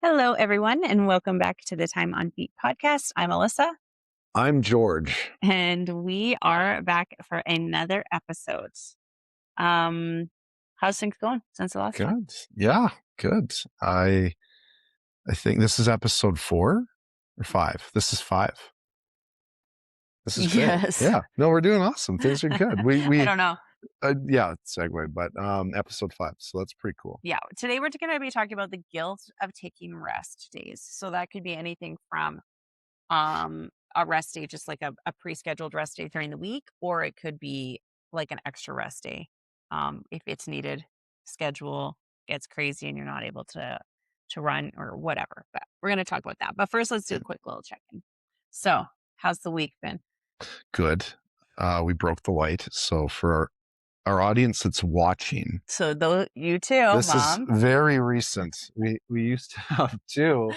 Hello, everyone, and welcome back to the Time on Beat podcast. I'm Alyssa, I'm George. and we are back for another episode. Um, how's things going since the last time? Good. Yeah, good. I think this is episode 4 or 5. This is 5. This is great. Yes. Yeah. No, we're doing awesome. Things are good. I don't know. Segue, but episode 5. So that's pretty cool. Yeah, today we're going to be talking about the guilt of taking rest days. So that could be anything from a rest day, just like a pre-scheduled rest day during the week, or it could be like an extra rest day if it's needed. Schedule gets crazy and you're not able to run or whatever. But we're going to talk about that. But first, let's do a quick little check-in. So, how's the week been? Good. We broke the light. So for our audience that's watching, So, though you too, this Mom. is very recent. We used to have 2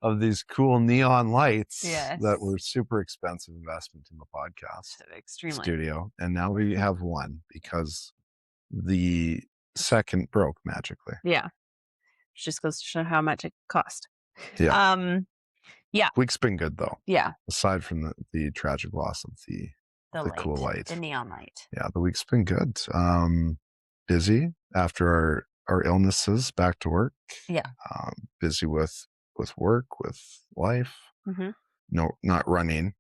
of these cool neon lights that were super expensive investment in the podcast Extremely. studio. And now we have 1 because the second broke magically. Yeah. Just goes to show how much it cost. Yeah. Yeah. Week's been good though. Yeah. Aside from the tragic loss of the cool light. The neon light. Yeah, the week's been good. Busy after our illnesses, back to work. Yeah. Busy with work, with life. Mm-hmm. No, not running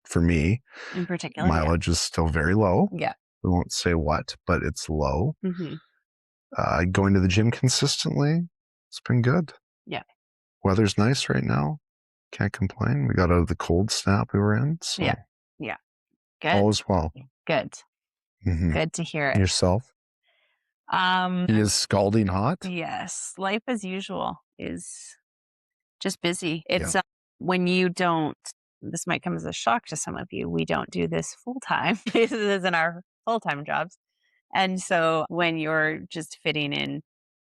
for me. In particular. Mileage is still very low. Yeah. We won't say what, but it's low. Mm-hmm. Going to the gym consistently. It's been good. Yeah. Weather's nice right now. Can't complain. We got out of the cold snap we were in. So Yeah. Good. all is well. Good. Mm-hmm. Good to hear it. Yourself? It is scalding hot. Yes. Life as usual is just busy. It's when you don't, this might come as a shock to some of you. We don't do this full time. This isn't our full-time jobs. And so when you're just fitting in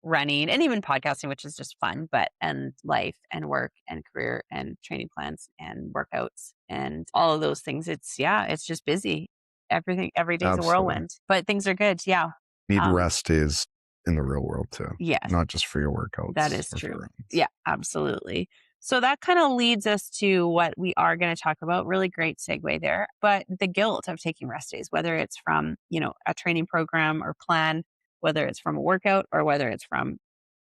running and even podcasting, which is just fun, and life and work and career and training plans and workouts and all of those things, it's just busy. Every day's a whirlwind, but things are good. Yeah. Need rest days in the real world too. Yes. Not just for your workouts. That is true. Yeah, absolutely. So that kind of leads us to what we are going to talk about. Really great segue there. But the guilt of taking rest days, whether it's from, a training program or plan, whether it's from a workout or whether it's from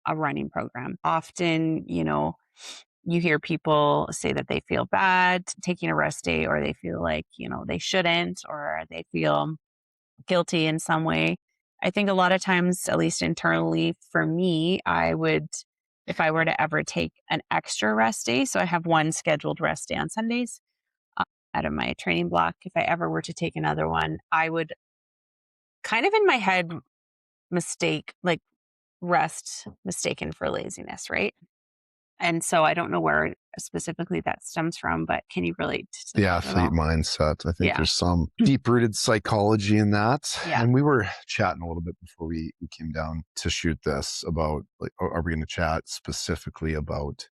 a running program. Often, you hear people say that they feel bad taking a rest day, or they feel like, they shouldn't, or they feel guilty in some way. I think a lot of times, at least internally for me, I would, if I were to ever take an extra rest day, so I have 1 scheduled rest day on Sundays out of my training block. If I ever were to take another one, I would kind of in my head mistake like rest mistaken for laziness, right? And so I don't know where specifically that stems from, but can you relate to the athlete mindset? I think there's some deep-rooted psychology in that. Yeah. And we were chatting a little bit before we came down to shoot this about, like, are we going to chat specifically about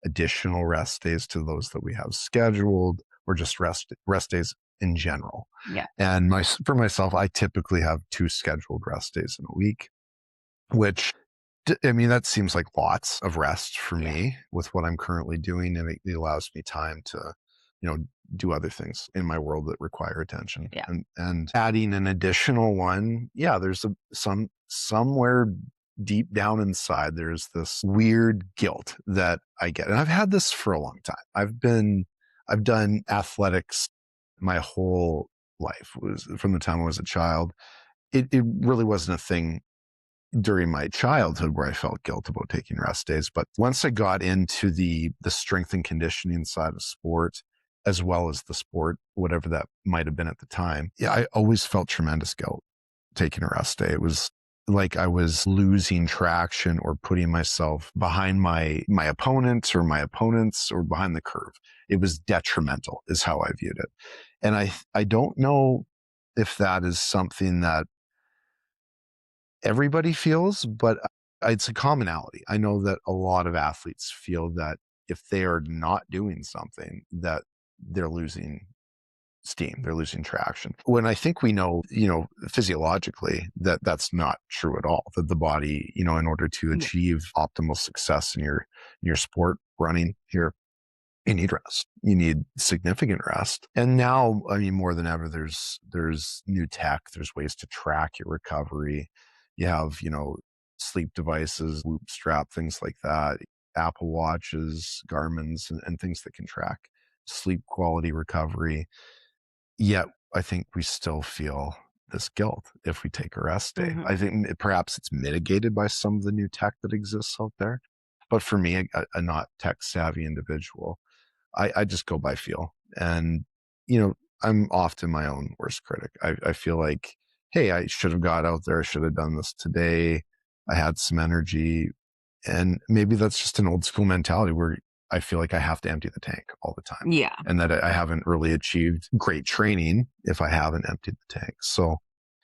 additional rest days to those that we have scheduled, or just rest days in general? Yeah. And for myself, I typically have 2 scheduled rest days in a week, which, I mean, that seems like lots of rest for me with what I'm currently doing. And it allows me time to, do other things in my world that require attention. Yeah. And adding an additional one, there's somewhere deep down inside, there's this weird guilt that I get. And I've had this for a long time. I've done athletics my whole life, was from the time I was a child. It really wasn't a thing during my childhood where I felt guilt about taking rest days. But once I got into the strength and conditioning side of sport, as well as the sport, whatever that might have been at the time, I always felt tremendous guilt taking a rest day. It was like I was losing traction or putting myself behind my opponent or my opponents or behind the curve. It was detrimental is how I viewed it. And I don't know if that is something that everybody feels, but it's a commonality. I know that a lot of athletes feel that if they are not doing something, that they're losing steam, they're losing traction. When I think we know, physiologically that that's not true at all, that the body, in order to Yeah. achieve optimal success in your sport running here, you need rest. You need significant rest. And now, I mean, more than ever, there's new tech, there's ways to track your recovery. You have, sleep devices, loop strap, things like that, Apple Watches, Garmin's, and things that can track sleep quality recovery. Yet I think we still feel this guilt if we take a rest day. Hmm. I think perhaps it's mitigated by some of the new tech that exists out there. But for me, a not tech savvy individual, I just go by feel. And, you know, I'm often my own worst critic. I feel like, hey, I should have got out there. I should have done this today. I had some energy. And maybe that's just an old school mentality where I feel like I have to empty the tank all the time Yeah. and that I haven't really achieved great training if I haven't emptied the tank. So,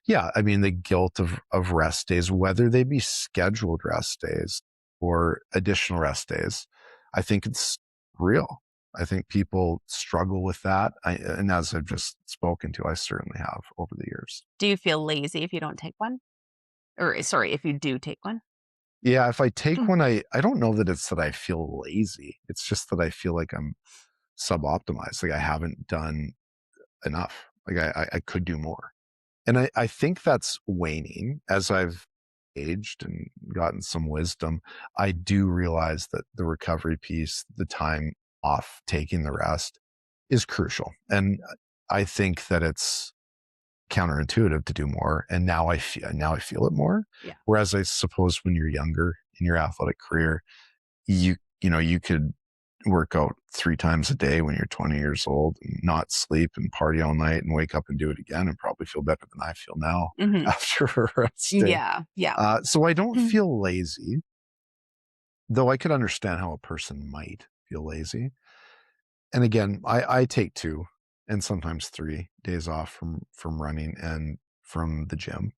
yeah, I mean, the guilt of rest days, whether they be scheduled rest days or additional rest days, I think it's real. I think people struggle with that. And as I've just spoken to, I certainly have over the years. Do you feel lazy if you don't take one? Or sorry, if you do take one? Yeah, if I take one, I don't know that it's that I feel lazy. It's just that I feel like I'm suboptimized. Like I haven't done enough. Like I could do more. And I think that's waning as I've aged and gotten some wisdom. I do realize that the recovery piece, the time off, taking the rest is crucial. And I think that it's counterintuitive to do more. And now I feel it more. Yeah. Whereas I suppose when you're younger in your athletic career, you could work out 3 times a day when you're 20 years old and not sleep and party all night and wake up and do it again and probably feel better than I feel now Hmm. after a rest day. Yeah. Yeah. So I don't Mhm. feel lazy, though I could understand how a person might feel lazy. And again, I take 2 and sometimes 3 days off from running and from the gym.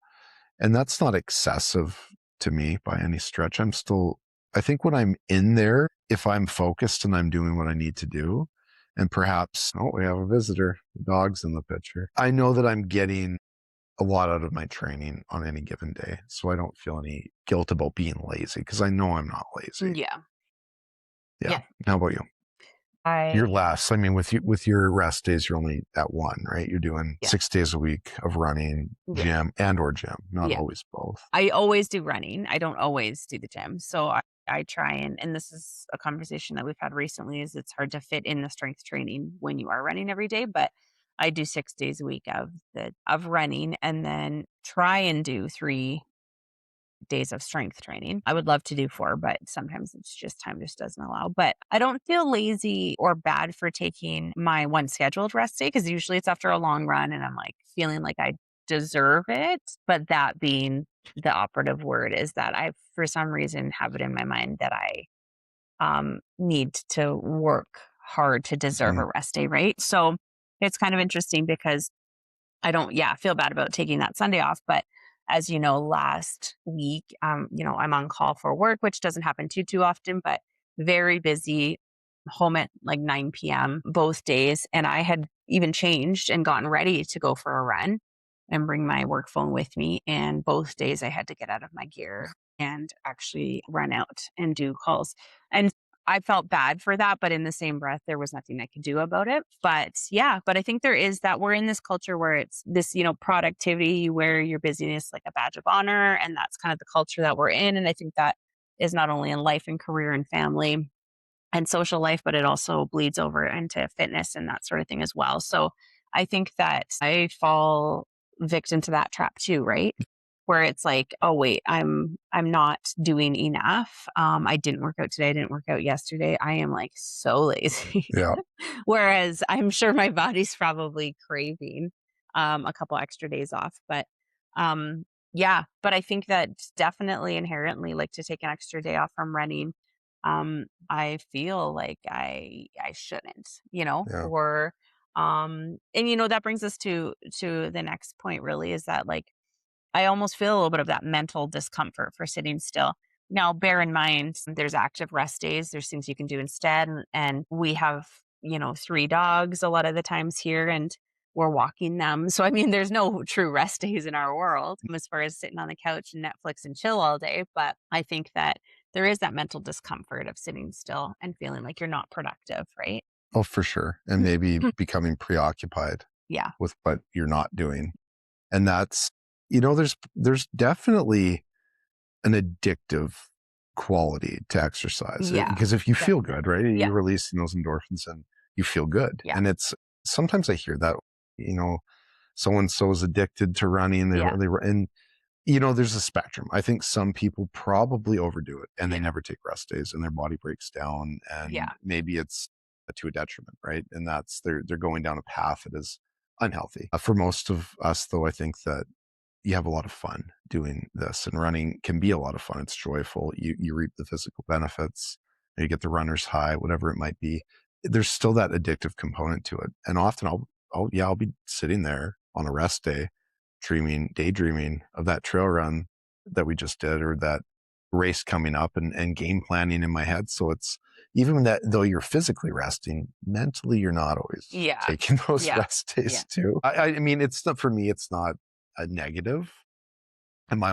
And that's not excessive to me by any stretch. I think when I'm in there, if I'm focused and I'm doing what I need to do, and perhaps, oh, we have a visitor, the dog's in the picture. I know that I'm getting a lot out of my training on any given day. So I don't feel any guilt about being lazy because I know I'm not lazy. Yeah. Yeah. Yeah. How about you? You're I less. I mean, with your rest days, you're only at one, right? You're doing yeah. 6 days a week of running, Yeah. gym, not Yeah. always both. I always do running. I don't always do the gym. So I try and this is a conversation that we've had recently is it's hard to fit in the strength training when you are running every day, but I do 6 days a week of running and then try and do 3 days of strength training. I would love to do 4, but sometimes it's just time just doesn't allow. But I don't feel lazy or bad for taking my one scheduled rest day because usually it's after a long run and I'm like feeling like I deserve it. But that being the operative word is that I, for some reason, have it in my mind that I need to work hard to deserve Mhm. a rest day, right? So it's kind of interesting because I don't, yeah, feel bad about taking that Sunday off. But as you know, last week, I'm on call for work, which doesn't happen too often, but very busy, home at like 9 p.m. both days. And I had even changed and gotten ready to go for a run and bring my work phone with me. And both days I had to get out of my gear and actually run out and do calls. And I felt bad for that, but in the same breath, there was nothing I could do about it. But yeah, but I think there is that we're in this culture where it's this, productivity, you wear your busyness like a badge of honor. And that's kind of the culture that we're in. And I think that is not only in life and career and family and social life, but it also bleeds over into fitness and that sort of thing as well. So I think that I fall victim to that trap too, right? Where it's like, oh wait, I'm not doing enough. I didn't work out today. I didn't work out yesterday. I am like so lazy. Yeah. Whereas I'm sure my body's probably craving a couple extra days off. But yeah, but I think that definitely inherently like to take an extra day off from running. I feel like I shouldn't, Yeah. or and that brings us to the next point really is that like I almost feel a little bit of that mental discomfort for sitting still. Now, bear in mind, there's active rest days. There's things you can do instead. And we have, 3 dogs a lot of the times here. And we're walking them. So, I mean, there's no true rest days in our world as far as sitting on the couch and Netflix and chill all day. But I think that there is that mental discomfort of sitting still and feeling like you're not productive, right? Oh, for sure. And maybe becoming preoccupied Yeah. with what you're not doing. And that's, there's definitely an addictive quality to exercise Yeah. because if you feel Definitely. good, right, Yeah. you're releasing those endorphins and you feel good. Yeah. And it's sometimes I hear that, so and so is addicted to running. Yeah. And there's a spectrum. I think some people probably overdo it and they Yeah. never take rest days and their body breaks down and Yeah. maybe it's to a detriment, right? And that's they're going down a path that is unhealthy. For most of us, though, I think that you have a lot of fun doing this, and running can be a lot of fun. It's joyful. You reap the physical benefits. You get the runner's high, whatever it might be. There's still that addictive component to it, and often I'll be sitting there on a rest day, daydreaming of that trail run that we just did, or that race coming up, and game planning in my head. So it's even that though you're physically resting, mentally you're not always Yeah. taking those Yeah. rest days Yeah. too. I mean, it's not for me. It's not a negative. And my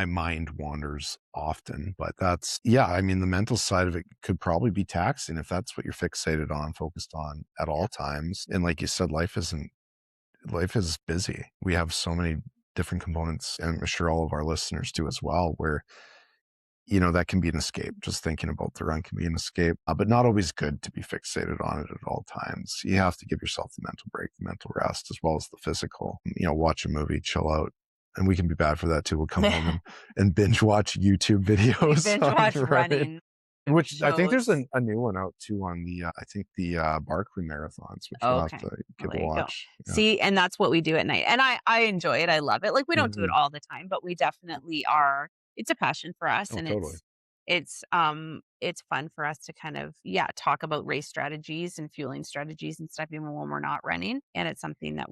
mind wanders often, but I mean, the mental side of it could probably be taxing if that's what you're fixated on, focused on at all times. And like you said, life is busy. We have so many different components, and I'm sure all of our listeners do as well, where that can be an escape. Just thinking about the run can be an escape, but not always good to be fixated on it at all times. You have to give yourself the mental break, the mental rest, as well as the physical. Watch a movie, chill out. And we can be bad for that too. We'll come home and binge watch YouTube We videos binge on watch running, running which I think there's shows. a new one out too on I think the Barkley marathons, which you'll have Okay. to Well, give a there you go. watch. Yeah. See, and that's what we do at night. And I enjoy it. I love it. Like we don't do it Mhm. all the time, but we definitely are it's a passion for us Oh, and totally. it's fun for us to kind of talk about race strategies and fueling strategies and stuff even when we're not running. And it's something that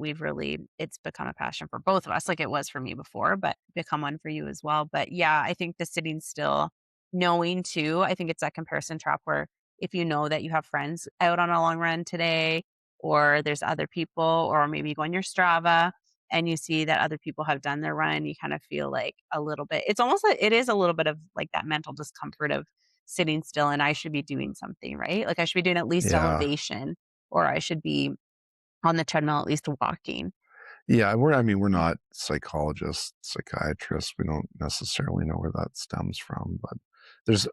it's become a passion for both of us, like it was for me before, but become one for you as well. But yeah, I think the sitting still, knowing too, I think it's that comparison trap where if you know that you have friends out on a long run today, or there's other people, or maybe you go on your Strava and you see that other people have done their run, you kind of feel like a little bit, it's almost like it is a little bit of like that mental discomfort of sitting still and I should be doing something, right? Like I should be doing at least Yeah. elevation or I should be on the treadmill, at least walking. Yeah, we're not psychologists, psychiatrists. We don't necessarily know where that stems from, but there's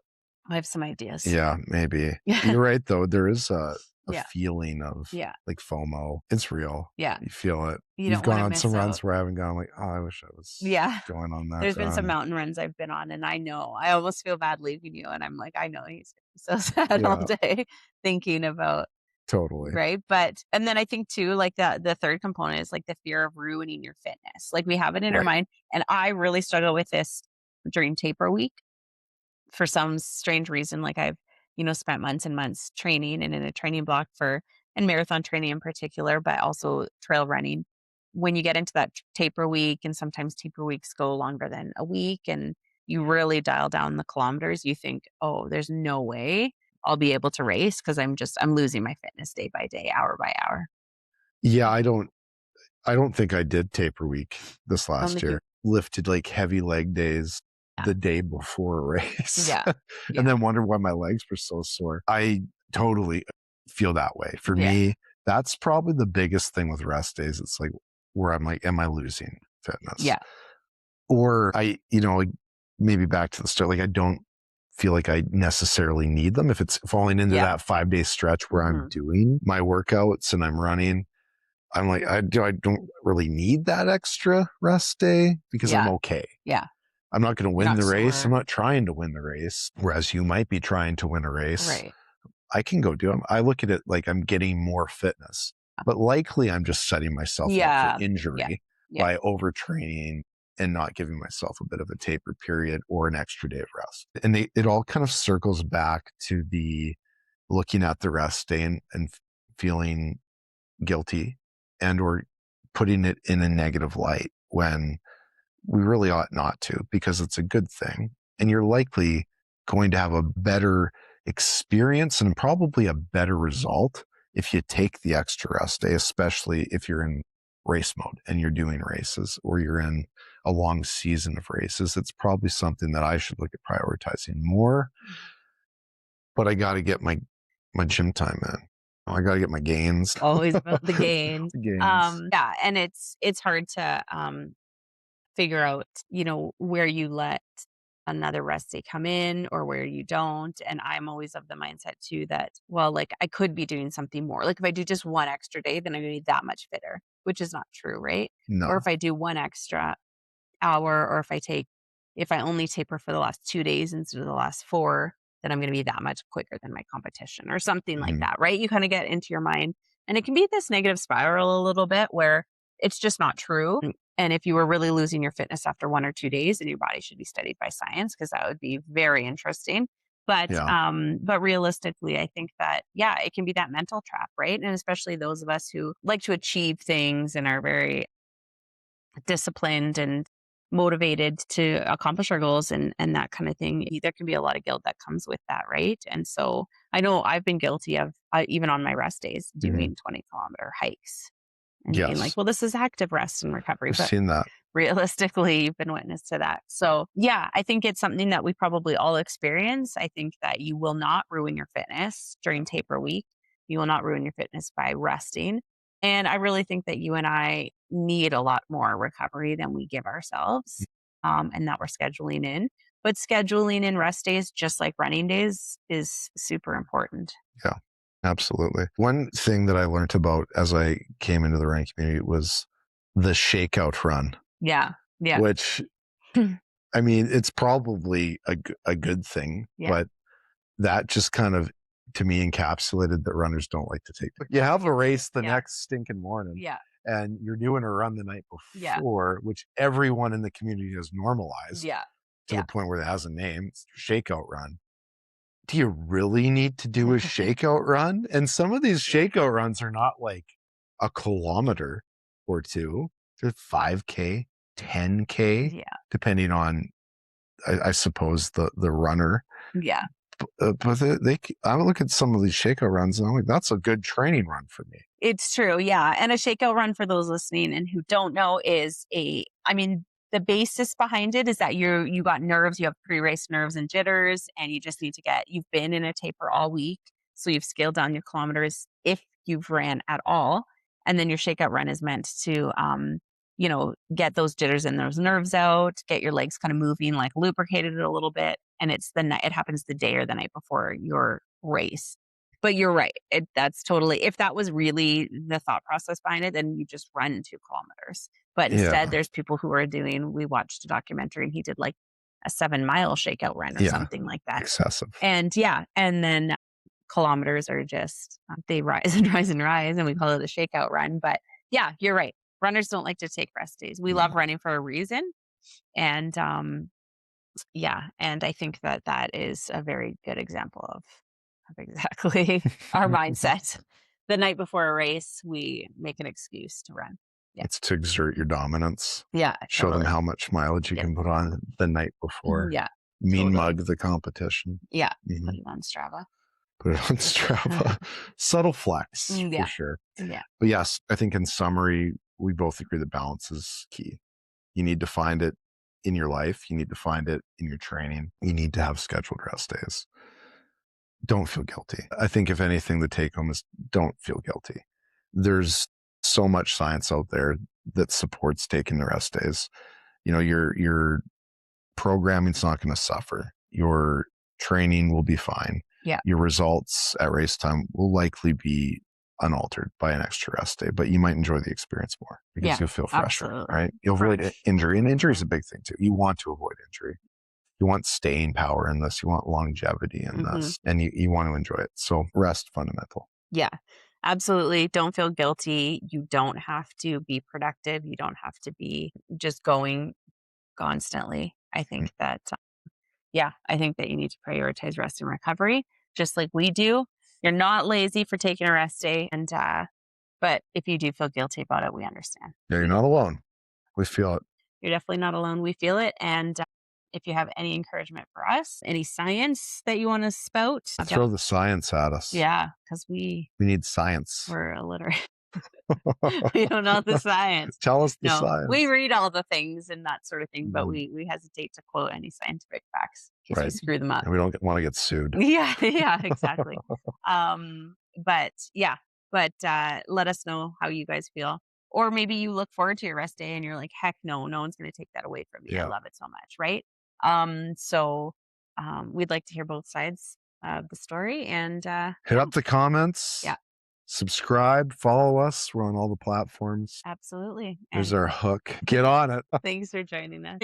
I have some ideas. yeah, maybe. You're right though. There is a Yeah. feeling of Yeah. like FOMO. It's real. Yeah. You feel it. You You've don't want gone to on some miss out. runs where I haven't gone like, oh, I wish I was Yeah. going on that There's been some run. mountain runs I've been on, and I know I almost feel bad leaving you. And I'm like, I know he's gonna be so sad all Yeah, day thinking about totally. right. But and then I think too, like the third component is like the fear of ruining your fitness. Like we have it in our Right. mind, and I really struggle with this during taper week for some strange reason. Like I've spent months and months training and in a training block for and marathon training in particular, but also trail running when you get into that taper week, and sometimes taper weeks go longer than a week, and you really dial down the kilometers, you think, oh, there's no way I'll be able to race because I'm losing my fitness day by day, hour by hour. Yeah, I don't think I did taper week this I don't last think you year. Lifted like heavy leg days yeah, the day before a race yeah, and yeah, then wondered why my legs were so sore. I totally feel that way. For yeah, me, that's probably the biggest thing with rest days. It's like where I'm like, am I losing fitness? yeah, Or like, maybe back to the start, like I don't feel like I necessarily need them. If it's falling into yeah. that 5-day stretch where I'm Mhm. doing my workouts and I'm running, I'm like, I don't really need that extra rest day because I'm Yeah, okay. yeah. I'm not going to You're win not the race. I'm sore. not trying to win the race. Whereas you might be trying to win a race. Right. I can go do them. I look at it like I'm getting more fitness, but likely I'm just setting myself up for Yeah. Yeah. injury Yeah. by overtraining and not giving myself a bit of a taper period or an extra day of rest. And it all kind of circles back to the looking at the rest day and feeling guilty and or putting it in a negative light when we really ought not to, because it's a good thing. And you're likely going to have a better experience and probably a better result if you take the extra rest day, especially if you're in race mode and you're doing races, or you're in a long season of races, it's probably something that I should look at prioritizing more. But I got to get my gym time in. I got to get my gains. Always about the gains. Gains. Yeah, and it's hard to figure out, where you let another rest day come in or where you don't. And I'm always of the mindset too that, well, like I could be doing something more. Like if I do just one extra day, then I'm gonna be that much fitter, which is not true, right? Or if No. I do one extra hour, or if I only taper for the last 2 days instead of the last four, then I'm gonna be that much quicker than my competition or something like Mhm. that, right? You kind of get into your mind. And it can be this negative spiral a little bit where it's just not true. And if you were really losing your fitness after 1 or 2 days, then your body should be studied by science because that would be very interesting. Yeah. But realistically, I think that yeah, it can be that mental trap, right? And especially those of us who like to achieve things and are very disciplined and motivated to accomplish our goals and that kind of thing. There can be a lot of guilt that comes with that, right? And so I know I've been guilty of even on my rest days Mhm. doing 20-kilometer hikes and being like, Yes. well, this is active rest and recovery, I've but seen that. realistically, you've been witness to that. So, yeah, I think it's something that we probably all experience. I think that you will not ruin your fitness during taper week. You will not ruin your fitness by resting. And I really think that you and I need a lot more recovery than we give ourselves, and that we're scheduling in. But scheduling in rest days, just like running days, is super important. Yeah, absolutely. One thing that I learned about as I came into the running community was the shakeout run, Yeah. Yeah. which I mean, it's probably a good thing, Yeah. but that just kind of, to me, encapsulated that runners don't like to take. You have a race the Yeah. next stinking morning, Yeah. and you're doing a run the night Yeah. before, which everyone in the community has normalized Yeah. to Yeah. the point where it has a name. It's shakeout run. Do you really need to do a shakeout run? And some of these shakeout runs are not like a kilometer or two. They're 5K, 10K, Yeah. depending on, I suppose, the runner. Yeah. But I look at some of these shakeout runs and I'm like, that's a good training run for me. It's true, yeah, and a shakeout run for those listening and who don't know the basis behind it is that you got nerves, you have pre-race nerves and jitters, and you just need to you've been in a taper all week, so you've scaled down your kilometers if you've ran at all, and then your shakeout run is meant to, get those jitters and those nerves out, get your legs kind of moving, like lubricated it a little bit, and it happens the day or the night before your race. But you're right. That's totally if that was really the thought process behind it, then you just run 2 kilometers. But instead, Yeah. there's people who are we watched a documentary and he did like a 7-mile shakeout run or Yeah. something like that. Excessive. And yeah, and then kilometers are just, they rise and rise and rise, and we call it a shakeout run. But yeah, you're right. Runners don't like to take rest days. We love No. running for a reason. And yeah, and I think that that is a very good example of exactly our mindset. The night before a race, we make an excuse to run. Yeah. It's to exert your dominance, Yeah, show them totally. how much mileage you Yep. can put on the night Mhm, before, yeah, mean totally. mug the competition. Yeah, put Mhm. it on Strava. Put it on Strava. Subtle flex for Yeah, sure. yeah, But yes, I think in summary, we both agree that balance is key. You need to find it in your life. You need to find it in your training. You need to have scheduled rest days. Don't feel guilty. I think if anything, the take home is don't feel guilty. There's so much science out there that supports taking the rest days. Your programming's not going to suffer. Your training will be fine. yeah, Your results at race time will likely be unaltered by an extra rest day, but you might enjoy the experience more because yeah, you'll feel fresher, absolutely. right? You'll avoid Fresh. injury, and injury is a big thing too. You want to avoid injury. You want staying power in this. You want longevity in Hmm. this, and you want to enjoy it. So rest fundamental. Yeah, absolutely. Don't feel guilty. You don't have to be productive. You don't have to be just going constantly. I think that you need to prioritize rest and recovery, just like we do. You're not lazy for taking a rest day, and but if you do feel guilty about it, we understand. Yeah, you're We not alone. We feel it. You're definitely not alone. We feel it, and if you have any encouragement for us, any science that you want to spout, Throw the science at us. yeah, because We need science. we're illiterate. We don't know the science. Tell us the No, we science. read all the things and that sort of thing, but Mhm. we hesitate to quote any scientific facts in case we Right. screw them up. And we don't want to get sued. Yeah, yeah, exactly. But yeah, but let us know how you guys feel. Or maybe you look forward to your rest day and you're like, heck no, no one's gonna take that away from me. I Yeah. love it so much, right? So we'd like to hear both sides of the story and Hit yeah, up the comments, yeah, subscribe, follow us. We're on all the platforms. absolutely. There's And our hook. Get on it. thanks for joining us.